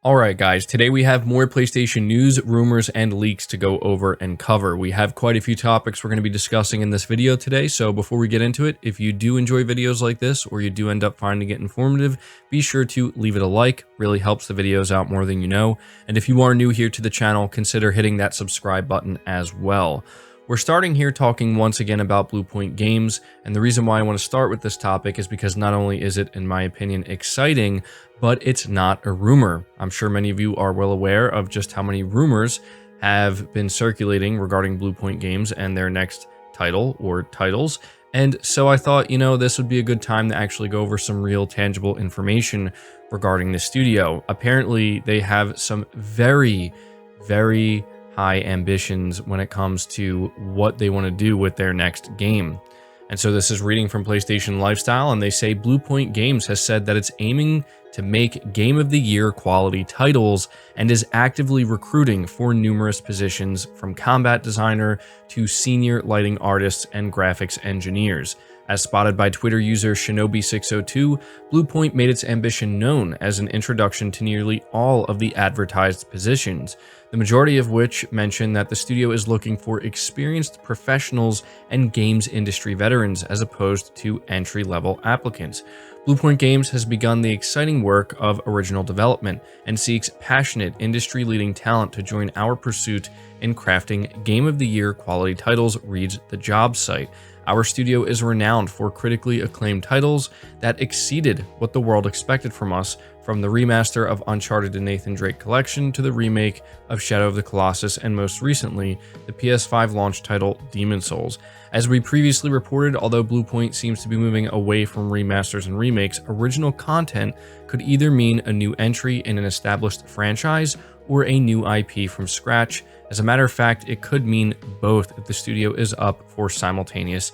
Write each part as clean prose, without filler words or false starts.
Alright guys, today we have more PlayStation news, rumors, and leaks to go over and cover. We have quite a few topics we're going to be discussing in this video today, so before we get into it, if you do enjoy videos like this, or you do end up finding it informative, be sure to leave it a like, really helps the videos out more than you know, and if you are new here to the channel, consider hitting that subscribe button as well. We're starting here talking once again about Bluepoint Games, and the reason why I want to start with this topic is because not only is it, in my opinion, exciting, but it's not a rumor. I'm sure many of you are well aware of just how many rumors have been circulating regarding Bluepoint Games and their next title or titles, and so I thought, this would be a good time to actually go over some real tangible information regarding the studio. Apparently, they have some very, very high ambitions when it comes to what they want to do with their next game. And so this is reading from PlayStation Lifestyle, and they say Bluepoint Games has said that it's aiming to make Game of the Year quality titles and is actively recruiting for numerous positions from combat designer to senior lighting artists and graphics engineers. As spotted by Twitter user Shinobi602, Bluepoint made its ambition known as an introduction to nearly all of the advertised positions, the majority of which mention that the studio is looking for experienced professionals and games industry veterans as opposed to entry-level applicants. Bluepoint Games has begun the exciting work of original development and seeks passionate, industry-leading talent to join our pursuit in crafting Game of the Year quality titles, reads the job site. Our studio is renowned for critically acclaimed titles that exceeded what the world expected from us, from the remaster of Uncharted and Nathan Drake Collection to the remake of Shadow of the Colossus and most recently, the PS5 launch title Demon's Souls. As we previously reported, although Bluepoint seems to be moving away from remasters and remakes, original content could either mean a new entry in an established franchise or a new IP from scratch. As a matter of fact, it could mean both if the studio is up for simultaneous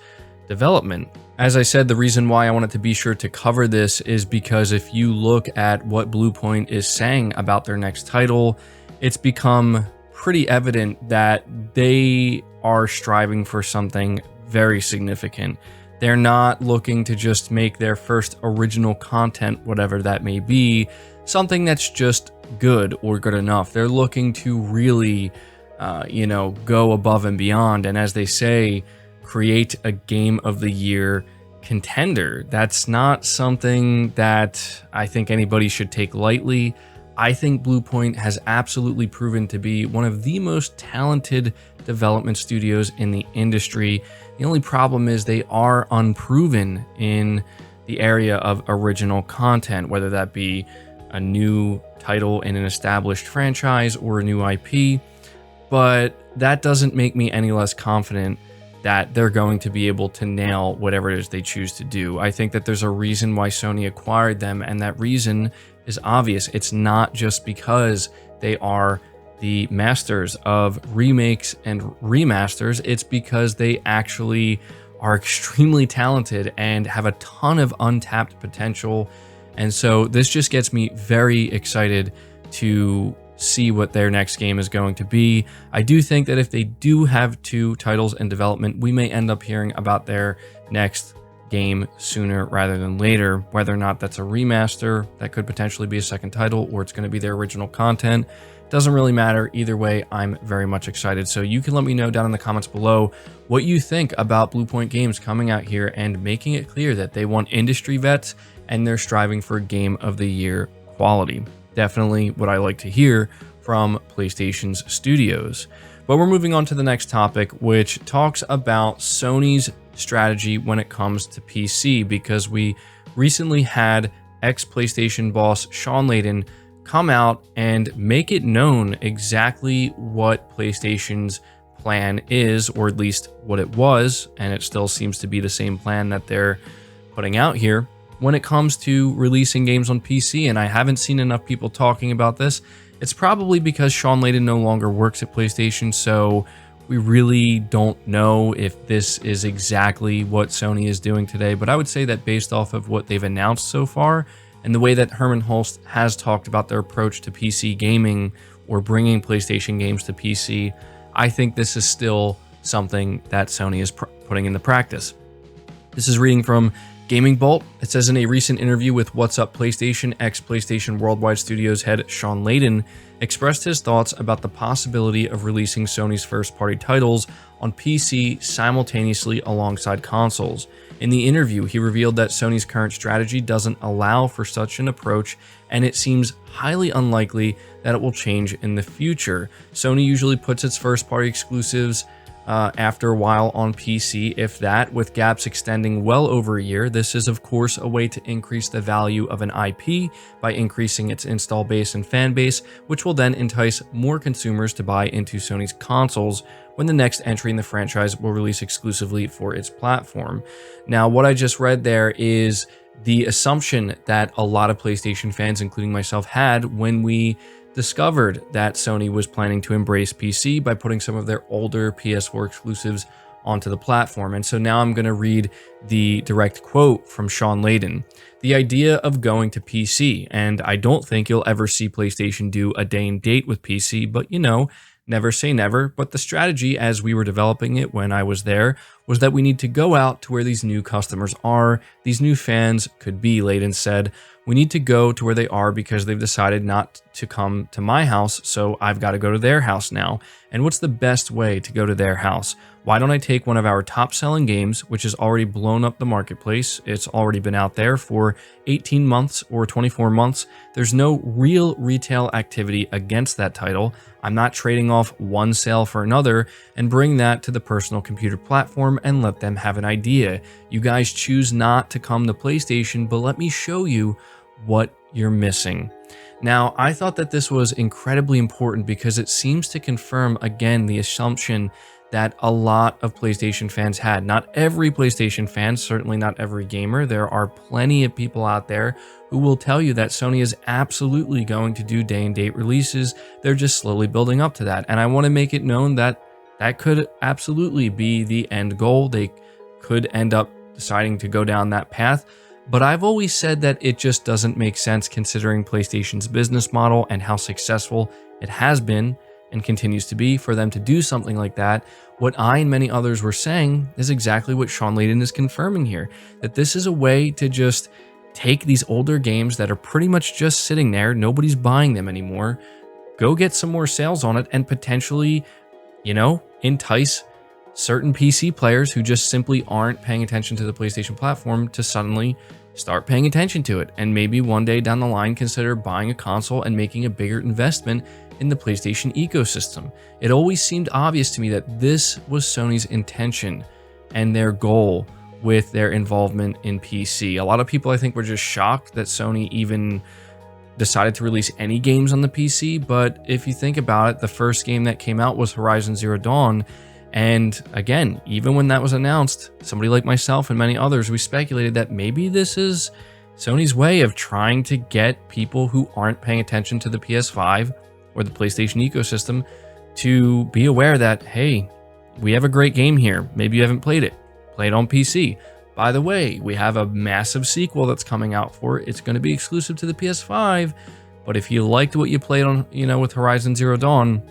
development. As I said, the reason why I wanted to be sure to cover this is because if you look at what Bluepoint is saying about their next title, it's become pretty evident that they are striving for something very significant. They're not looking to just make their first original content, whatever that may be, something that's just good or good enough. They're looking to really, go above and beyond. And as they say, create a Game of the Year contender. That's not something that I think anybody should take lightly. I think Bluepoint has absolutely proven to be one of the most talented development studios in the industry. The only problem is they are unproven in the area of original content, whether that be a new title in an established franchise or a new IP, but that doesn't make me any less confident that they're going to be able to nail whatever it is they choose to do. I think that there's a reason why Sony acquired them, and that reason is obvious. It's not just because they are the masters of remakes and remasters, it's because they actually are extremely talented and have a ton of untapped potential. And so this just gets me very excited to see what their next game is going to be. I do think that if they do have two titles in development, we may end up hearing about their next game sooner rather than later. Whether or not that's a remaster, that could potentially be a second title, or it's going to be their original content, doesn't really matter. Either way, I'm very much excited. So you can let me know down in the comments below what you think about Bluepoint Games coming out here and making it clear that they want industry vets and they're striving for Game of the Year quality. Definitely what I like to hear from PlayStation's studios. But we're moving on to the next topic, which talks about Sony's strategy when it comes to PC, because we recently had ex-PlayStation boss Shawn Layden come out and make it known exactly what PlayStation's plan is, or at least what it was, and it still seems to be the same plan that they're putting out here when it comes to releasing games on PC. And I haven't seen enough people talking about this. It's probably because Shawn Layden no longer works at PlayStation, so we really don't know if this is exactly what Sony is doing today. But I would say that based off of what they've announced so far and the way that Herman Hulst has talked about their approach to PC gaming or bringing PlayStation games to PC, I think this is still something that Sony is putting into practice. This is reading from Gaming Bolt, it says in a recent interview with What's Up PlayStation, ex-PlayStation Worldwide Studios head Sean Layden expressed his thoughts about the possibility of releasing Sony's first-party titles on PC simultaneously alongside consoles. In the interview, he revealed that Sony's current strategy doesn't allow for such an approach, and it seems highly unlikely that it will change in the future. Sony usually puts its first-party exclusives after a while on PC, if that, with gaps extending well over a year. This is, of course, a way to increase the value of an IP by increasing its install base and fan base, which will then entice more consumers to buy into Sony's consoles when the next entry in the franchise will release exclusively for its platform. Now, what I just read there is the assumption that a lot of PlayStation fans, including myself, had when we discovered that Sony was planning to embrace PC by putting some of their older PS4 exclusives onto the platform. And so now I'm going to read the direct quote from Sean Layden. The idea of going to PC, and I don't think you'll ever see PlayStation do a day and date with PC, but you know, never say never. But the strategy as we were developing it when I was there was that we need to go out to where these new customers are, these new fans could be, Layden said. We need to go to where they are because they've decided not to come to my house, so I've got to go to their house now. And what's the best way to go to their house? Why don't I take one of our top-selling games, which has already blown up the marketplace? It's already been out there for 18 months or 24 months. There's no real retail activity against that title. I'm not trading off one sale for another, and bring that to the personal computer platform and let them have an idea. You guys choose not to come to PlayStation, but let me show you what you're missing. Now, I thought that this was incredibly important because it seems to confirm again the assumption that a lot of PlayStation fans had. Not every PlayStation fan, certainly not every gamer. There are plenty of people out there who will tell you that Sony is absolutely going to do day and date releases. They're just slowly building up to that. And I want to make it known that that could absolutely be the end goal. They could end up deciding to go down that path. But I've always said that it just doesn't make sense considering PlayStation's business model and how successful it has been and continues to be for them to do something like that. What I and many others were saying is exactly what Sean Layden is confirming here, that this is a way to just take these older games that are pretty much just sitting there, nobody's buying them anymore, go get some more sales on it and potentially, you know, entice certain PC players who just simply aren't paying attention to the PlayStation platform to suddenly start paying attention to it, and maybe one day down the line consider buying a console and making a bigger investment in the PlayStation ecosystem. It always seemed obvious to me that this was Sony's intention and their goal with their involvement in PC. A lot of people, I think, were just shocked that Sony even decided to release any games on the PC, but if you think about it, the first game that came out was Horizon Zero Dawn. And again, even when that was announced, somebody like myself and many others, we speculated that maybe this is Sony's way of trying to get people who aren't paying attention to the PS5 or the PlayStation ecosystem to be aware that, hey, we have a great game here. Maybe you haven't played it. Play it on PC. By the way, we have a massive sequel that's coming out for it. It's going to be exclusive to the PS5. But if you liked what you played on, with Horizon Zero Dawn,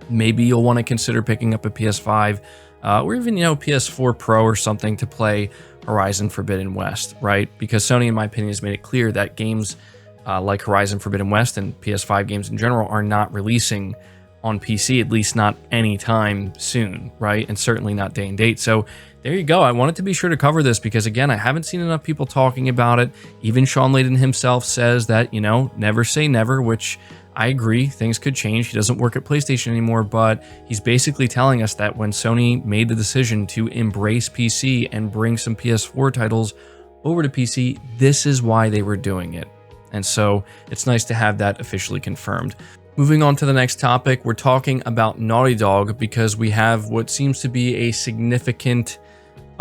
maybe you'll want to consider picking up a PS5 or even, PS4 Pro or something to play Horizon Forbidden West, right? Because Sony, in my opinion, has made it clear that games like Horizon Forbidden West and PS5 games in general are not releasing on PC, at least not anytime soon, right? And certainly not day and date. So there you go. I wanted to be sure to cover this because, again, I haven't seen enough people talking about it. Even Sean Layden himself says that, never say never, which I agree, things could change. He doesn't work at PlayStation anymore, but he's basically telling us that when Sony made the decision to embrace PC and bring some PS4 titles over to PC, this is why they were doing it. And so it's nice to have that officially confirmed. Moving on to the next topic, we're talking about Naughty Dog because we have what seems to be a significant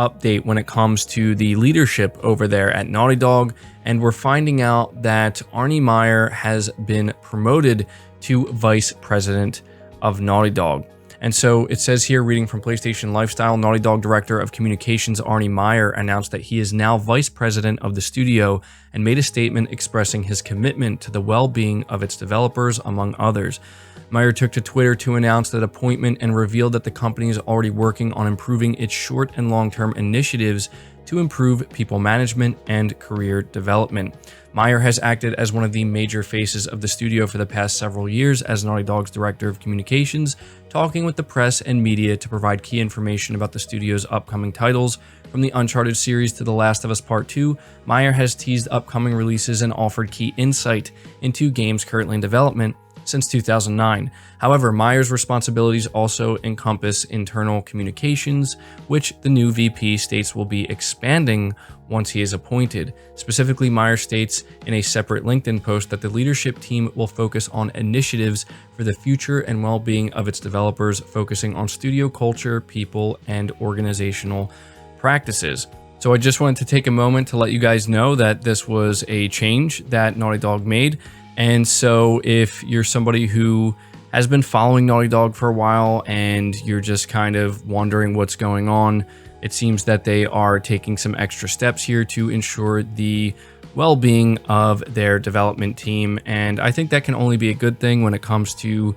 update when it comes to the leadership over there at Naughty Dog, and we're finding out that Arnie Meyer has been promoted to Vice President of Naughty Dog. And so it says here, reading from PlayStation Lifestyle, Naughty Dog Director of Communications Arnie Meyer announced that he is now Vice President of the studio and made a statement expressing his commitment to the well-being of its developers, among others. Meyer took to Twitter to announce that appointment and revealed that the company is already working on improving its short and long-term initiatives to improve people management and career development. Meyer has acted as one of the major faces of the studio for the past several years as Naughty Dog's director of communications, talking with the press and media to provide key information about the studio's upcoming titles. From the Uncharted series to The Last of Us Part 2, Meyer has teased upcoming releases and offered key insight into games currently in development since 2009. However, Meyer's responsibilities also encompass internal communications, which the new VP states will be expanding once he is appointed. Specifically, Meyer states in a separate LinkedIn post that the leadership team will focus on initiatives for the future and well-being of its developers, focusing on studio culture, people, and organizational practices. So I just wanted to take a moment to let you guys know that this was a change that Naughty Dog made. And so if you're somebody who has been following Naughty Dog for a while and you're just kind of wondering what's going on, it seems that they are taking some extra steps here to ensure the well-being of their development team. And I think that can only be a good thing when it comes to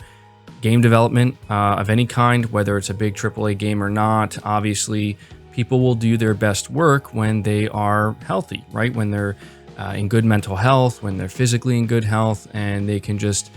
game development of any kind, whether it's a big AAA game or not. Obviously, people will do their best work when they are healthy, right? When they're in good mental health, when they're physically in good health, and they can just,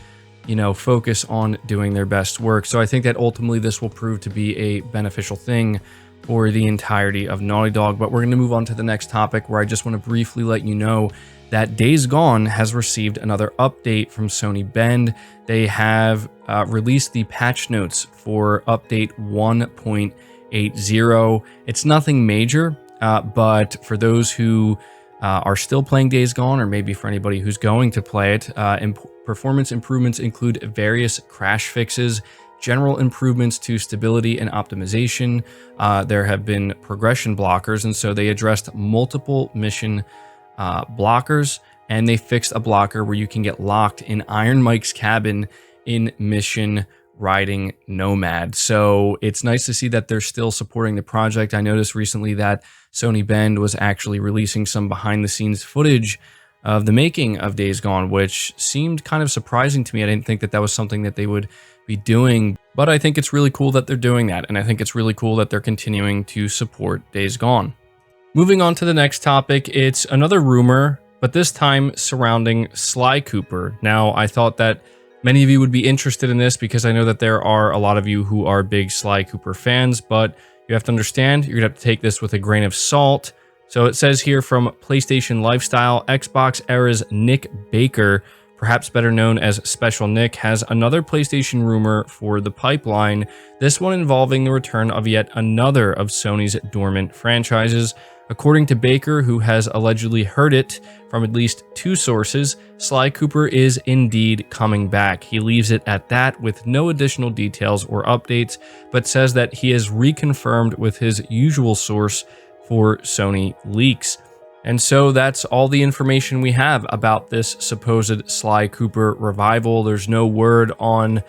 focus on doing their best work. So I think that ultimately this will prove to be a beneficial thing for the entirety of Naughty Dog. But we're going to move on to the next topic, where I just want to briefly let you know that Days Gone has received another update from Sony Bend. They have released the patch notes for update 1.80. It's nothing major, but for those who are still playing Days Gone, or maybe for anybody who's going to play it, performance improvements include various crash fixes, general improvements to stability and optimization. There have been progression blockers, and so they addressed multiple mission blockers, and they fixed a blocker where you can get locked in Iron Mike's cabin in Mission Riding Nomad. So it's nice to see that they're still supporting the project. I noticed recently that Sony Bend was actually releasing some behind the scenes footage of the making of Days Gone, which seemed kind of surprising to me. I didn't think that that was something that they would be doing, but I think it's really cool that they're doing that. And I think it's really cool that they're continuing to support Days Gone. Moving on to the next topic, it's another rumor, but this time surrounding Sly Cooper. Now, I thought that many of you would be interested in this because I know that there are a lot of you who are big Sly Cooper fans, but you have to understand, you're gonna have to take this with a grain of salt. So it says here from PlayStation Lifestyle, Xbox Era's Nick Baker, perhaps better known as Special Nick, has another PlayStation rumor for the pipeline, this one involving the return of yet another of Sony's dormant franchises. According to Baker, who has allegedly heard it from at least two sources, Sly Cooper is indeed coming back. He leaves it at that with no additional details or updates, but says that he is reconfirmed with his usual source for Sony leaks. And so that's all the information we have about this supposed Sly Cooper revival. There's no word on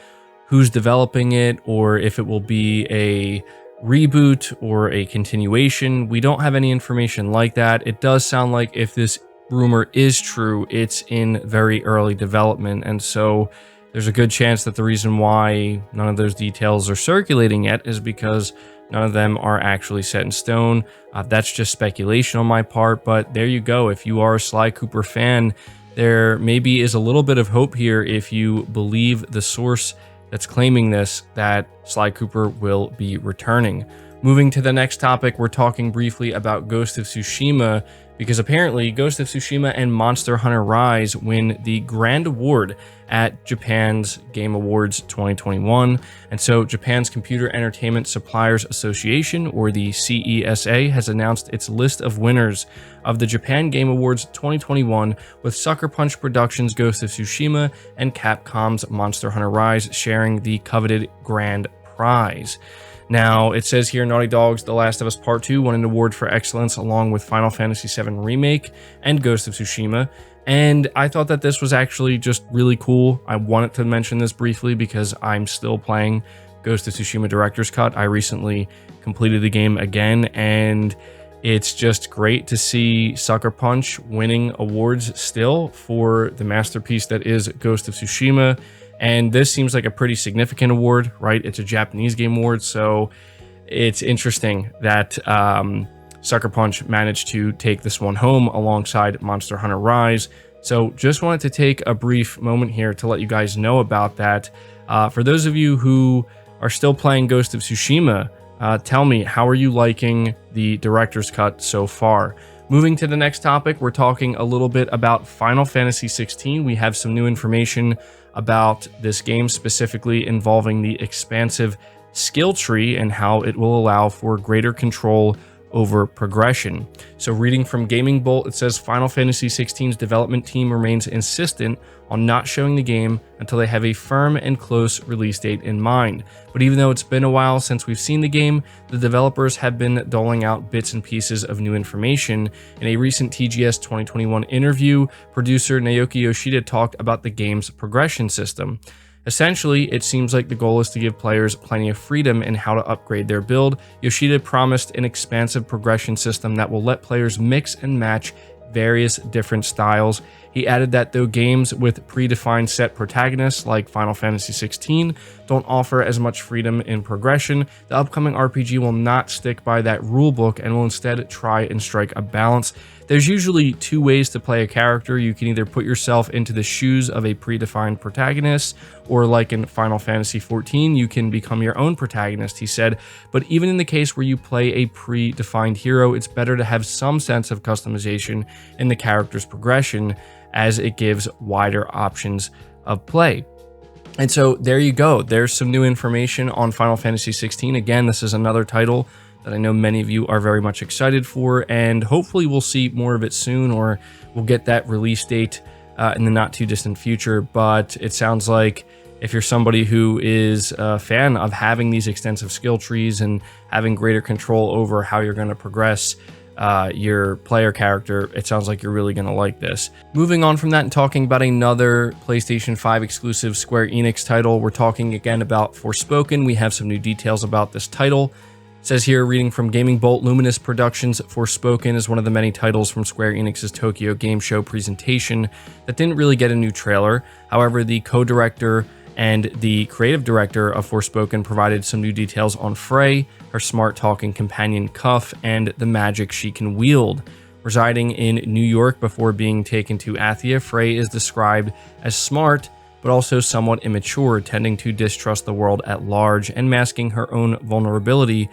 who's developing it or if it will be a reboot or a continuation. We don't have any information like that. It does sound like if this rumor is true, it's in very early development, and so there's a good chance that the reason why none of those details are circulating yet is because none of them are actually set in stone. That's just speculation on my part, but there you go. If you are a Sly Cooper fan, there maybe is a little bit of hope here if you believe the source that's claiming this, that Sly Cooper will be returning. Moving to the next topic, we're talking briefly about Ghost of Tsushima, because apparently Ghost of Tsushima and Monster Hunter Rise win the Grand Award at Japan's Game Awards 2021. And so Japan's Computer Entertainment Suppliers Association, or the CESA, has announced its list of winners of the Japan Game Awards 2021, with Sucker Punch Productions' Ghost of Tsushima and Capcom's Monster Hunter Rise sharing the coveted grand prize. Now, it says here Naughty Dog's The Last of Us Part 2 won an award for excellence along with Final Fantasy VII Remake and Ghost of Tsushima. And I thought that this was actually just really cool. I wanted to mention this briefly because I'm still playing Ghost of Tsushima Director's Cut. I recently completed the game again, and it's just great to see Sucker Punch winning awards still for the masterpiece that is Ghost of Tsushima. And this seems like a pretty significant award, right? It's a Japanese game award, so it's interesting that Sucker Punch managed to take this one home alongside Monster Hunter Rise. So just wanted to take a brief moment here to let you guys know about that. For those of you who are still playing Ghost of Tsushima, tell me, how are you liking the director's cut so far? Moving to the next topic, we're talking a little bit about Final Fantasy 16. We have some new information about this game, specifically involving the expansive skill tree and how it will allow for greater control over progression. So reading from Gaming Bolt, it says Final Fantasy 16's development team remains insistent on not showing the game until they have a firm and close release date in mind. But even though it's been a while since we've seen the game, the developers have been doling out bits and pieces of new information. In a recent TGS 2021 interview, producer Naoki Yoshida talked about the game's progression system. Essentially, it seems like the goal is to give players plenty of freedom in how to upgrade their build. Yoshida promised an expansive progression system that will let players mix and match various different styles. He added that though games with predefined set protagonists like Final Fantasy 16 don't offer as much freedom in progression, the upcoming RPG will not stick by that rulebook and will instead try and strike a balance. There's usually two ways to play a character. You can either put yourself into the shoes of a predefined protagonist, or like in Final Fantasy 14, you can become your own protagonist, he said. But even in the case where you play a predefined hero, it's better to have some sense of customization in the character's progression, as it gives wider options of play. And so there you go. There's some new information on Final Fantasy 16. Again, this is another title that I know many of you are very much excited for, and hopefully we'll see more of it soon, or we'll get that release date in the not too distant future. But it sounds like if you're somebody who is a fan of having these extensive skill trees and having greater control over how you're going to progress your player character, it sounds like you're really going to like this. Moving on from that and talking about another PlayStation 5 exclusive Square Enix title, we're talking again about Forspoken. We have some new details about this title. It says here, reading from Gaming Bolt, Luminous Productions' Forspoken is one of the many titles from Square Enix's Tokyo Game Show presentation that didn't really get a new trailer. However, the co-director and the creative director of Forspoken provided some new details on Frey, her smart talking companion Cuff, and the magic she can wield. Residing in New York before being taken to Athia, Frey is described as smart, but also somewhat immature, tending to distrust the world at large and masking her own vulnerability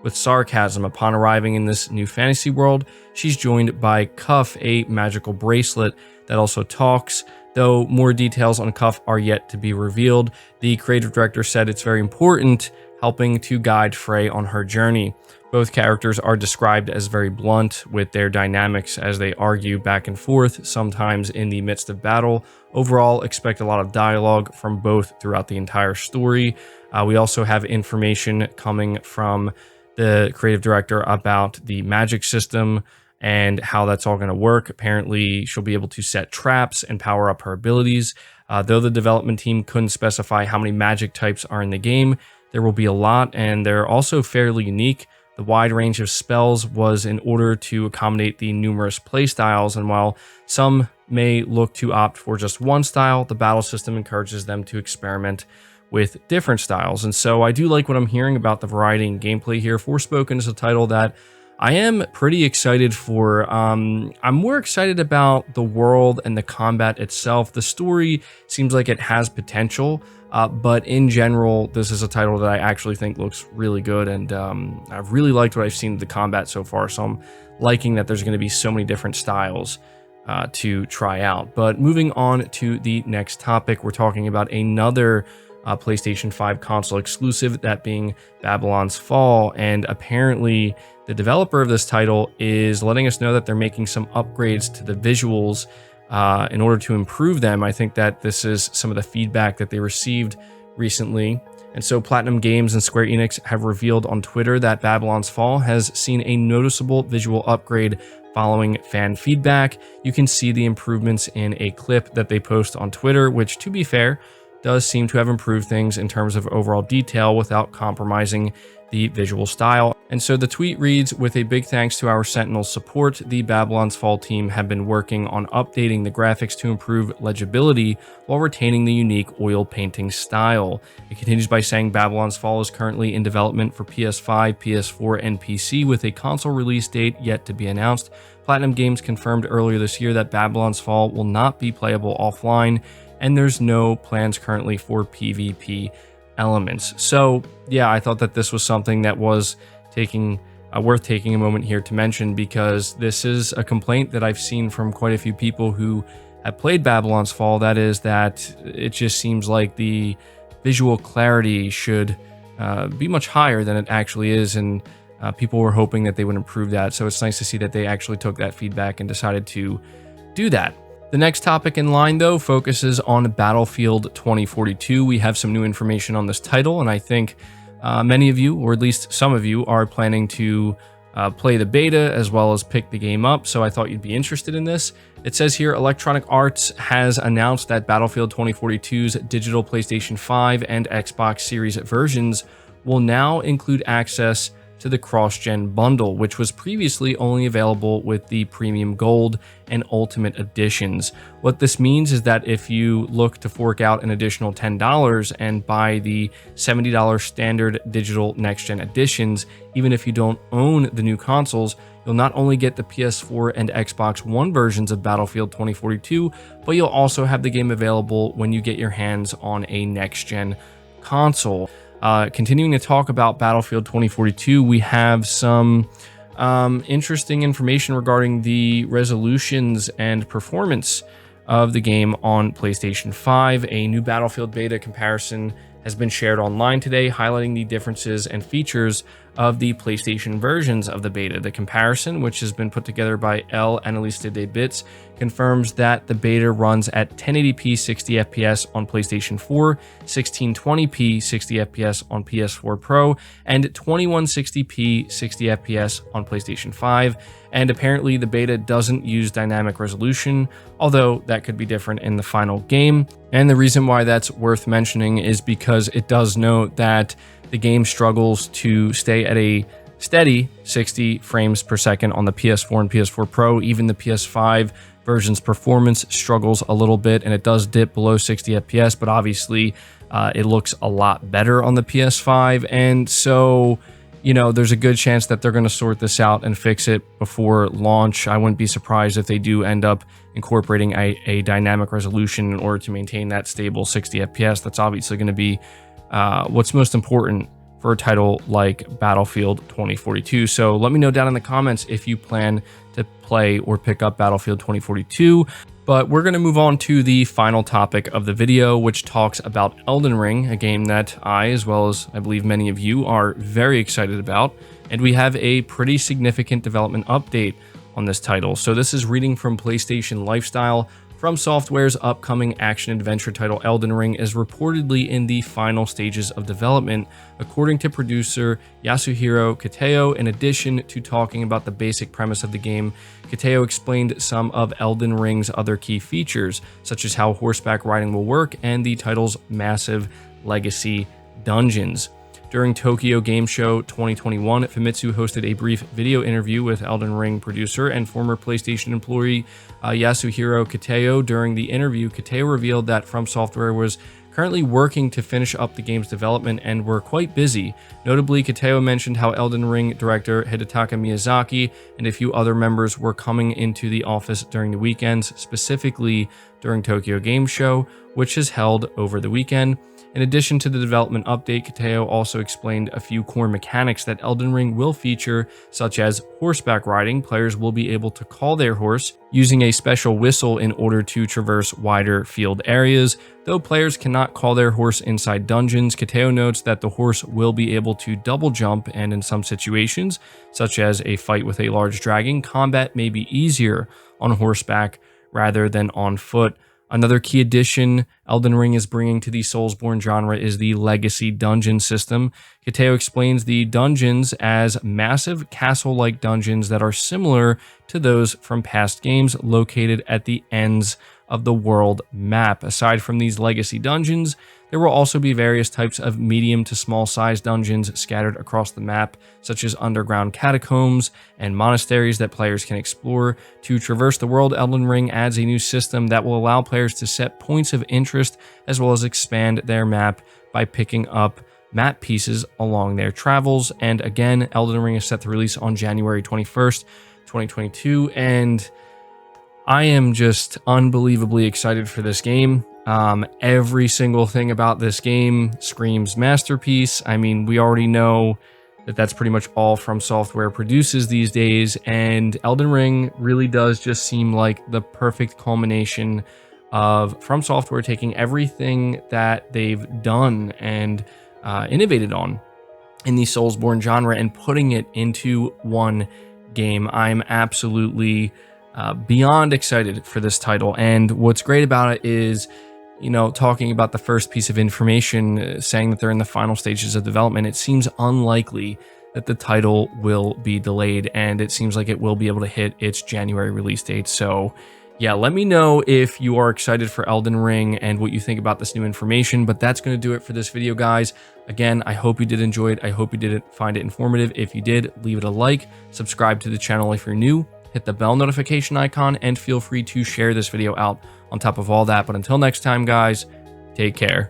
with sarcasm. Upon arriving in this new fantasy world, she's joined by Cuff, a magical bracelet that also talks. Though more details on Cuff are yet to be revealed, the creative director said it's very important, helping to guide Frey on her journey. Both characters are described as very blunt with their dynamics as they argue back and forth, sometimes in the midst of battle. Overall, expect a lot of dialogue from both throughout the entire story. We also have information coming from the creative director about the magic system and how that's all going to work. Apparently, she'll be able to set traps and power up her abilities. Though the development team couldn't specify how many magic types are in the game, there will be a lot, and they're also fairly unique. The wide range of spells was in order to accommodate the numerous playstyles, and while some may look to opt for just one style, the battle system encourages them to experiment with different styles. And so I do like what I'm hearing about the variety in gameplay here. Forspoken is a title that I am pretty excited for. I'm more excited about the world and the combat itself. The story seems like it has potential, but in general, this is a title that I actually think looks really good, and I've really liked what I've seen of the combat so far, so I'm liking that there's going to be so many different styles to try out. But moving on to the next topic, we're talking about another PlayStation 5 console exclusive, that being Babylon's Fall, and apparently the developer of this title is letting us know that they're making some upgrades to the visuals in order to improve them. I think that this is some of the feedback that they received recently. And so Platinum Games and Square Enix have revealed on Twitter that Babylon's Fall has seen a noticeable visual upgrade following fan feedback. You can see the improvements in a clip that they post on Twitter, which, to be fair, does seem to have improved things in terms of overall detail without compromising the visual style. And so the tweet reads, with a big thanks to our Sentinel support, the Babylon's Fall team have been working on updating the graphics to improve legibility while retaining the unique oil painting style. It continues by saying Babylon's Fall is currently in development for PS5, PS4, and PC with a console release date yet to be announced. Platinum Games confirmed earlier this year that Babylon's Fall will not be playable offline, and there's no plans currently for PvP elements. So yeah, I thought that this was something that was worth taking a moment here to mention, because this is a complaint that I've seen from quite a few people who have played Babylon's Fall. That is that it just seems like the visual clarity should be much higher than it actually is, and people were hoping that they would improve that. So it's nice to see that they actually took that feedback and decided to do that. The next topic in line, though, focuses on Battlefield 2042. We have some new information on this title, and I think many of you, or at least some of you, are planning to play the beta as well as pick the game up, so I thought you'd be interested in this. It says here, Electronic Arts has announced that Battlefield 2042's digital PlayStation 5 and Xbox Series versions will now include access to the cross-gen bundle, which was previously only available with the Premium Gold and Ultimate editions. What this means is that if you look to fork out an additional $10 and buy the $70 standard digital next-gen editions, even if you don't own the new consoles, you'll not only get the PS4 and Xbox One versions of Battlefield 2042, but you'll also have the game available when you get your hands on a next-gen console. Continuing to talk about Battlefield 2042, we have some interesting information regarding the resolutions and performance of the game on PlayStation 5. A new Battlefield beta comparison has been shared online today, highlighting the differences and features of the PlayStation versions of the beta. The comparison, which has been put together by El Analista de Bits, confirms that the beta runs at 1080p 60 FPS on PlayStation 4, 1620p 60 FPS on PS4 Pro, and 2160p 60 FPS on PlayStation 5. And apparently the beta doesn't use dynamic resolution, although that could be different in the final game. And the reason why that's worth mentioning is because it does note that the game struggles to stay at a steady 60 frames per second on the PS4 and PS4 Pro. Even the PS5 version's performance struggles a little bit, and it does dip below 60 FPS, but obviously it looks a lot better on the PS5. And so, you know, there's a good chance that they're going to sort this out and fix it before launch. I wouldn't be surprised if they do end up incorporating a dynamic resolution in order to maintain that stable 60 FPS. That's obviously going to be what's most important for a title like Battlefield 2042. So let me know down in the comments if you plan to play or pick up Battlefield 2042. But we're going to move on to the final topic of the video, which talks about Elden Ring, a game that I, as well as I believe many of you, are very excited about. And we have a pretty significant development update on this title. So this is reading from PlayStation Lifestyle. From Software's upcoming action-adventure title Elden Ring is reportedly in the final stages of development, according to producer Yasuhiro Kitao. In addition to talking about the basic premise of the game, Kitao explained some of Elden Ring's other key features, such as how horseback riding will work and the title's massive legacy dungeons. During Tokyo Game Show 2021, Famitsu hosted a brief video interview with Elden Ring producer and former PlayStation employee Yasuhiro Kitao. During the interview, Kitao revealed that From Software was currently working to finish up the game's development and were quite busy. Notably, Kitao mentioned how Elden Ring director Hidetaka Miyazaki and a few other members were coming into the office during the weekends, specifically during Tokyo Game Show, which is held over the weekend. In addition to the development update, Kitao also explained a few core mechanics that Elden Ring will feature, such as horseback riding. Players will be able to call their horse using a special whistle in order to traverse wider field areas. Though players cannot call their horse inside dungeons, Kitao notes that the horse will be able to double jump, and in some situations, such as a fight with a large dragon, combat may be easier on horseback rather than on foot. Another key addition Elden Ring is bringing to the Soulsborne genre is the Legacy Dungeon system. Kitao explains the dungeons as massive castle-like dungeons that are similar to those from past games, located at the ends of the world map. Aside from these legacy dungeons, there will also be various types of medium to small size dungeons scattered across the map, such as underground catacombs and monasteries that players can explore. To traverse the world, Elden Ring adds a new system that will allow players to set points of interest as well as expand their map by picking up map pieces along their travels. And again, Elden Ring is set to release on January 21st, 2022, and I am just unbelievably excited for this game. Every single thing about this game screams masterpiece. I mean, we already know that that's pretty much all From Software produces these days, and Elden Ring really does just seem like the perfect culmination of From Software taking everything that they've done and innovated on in the Soulsborne genre and putting it into one game. I'm absolutely beyond excited for this title, and what's great about it is, you know, talking about the first piece of information saying that they're in the final stages of development, it seems unlikely that the title will be delayed, and it seems like it will be able to hit its January release date. So yeah, let me know if you are excited for Elden Ring and what you think about this new information, but that's going to do it for this video, guys. Again, I hope you did enjoy it. I hope you did find it informative. If you did, leave it a like, subscribe to the channel if you're new, hit the bell notification icon, and feel free to share this video out on top of all that. But until next time, guys, take care.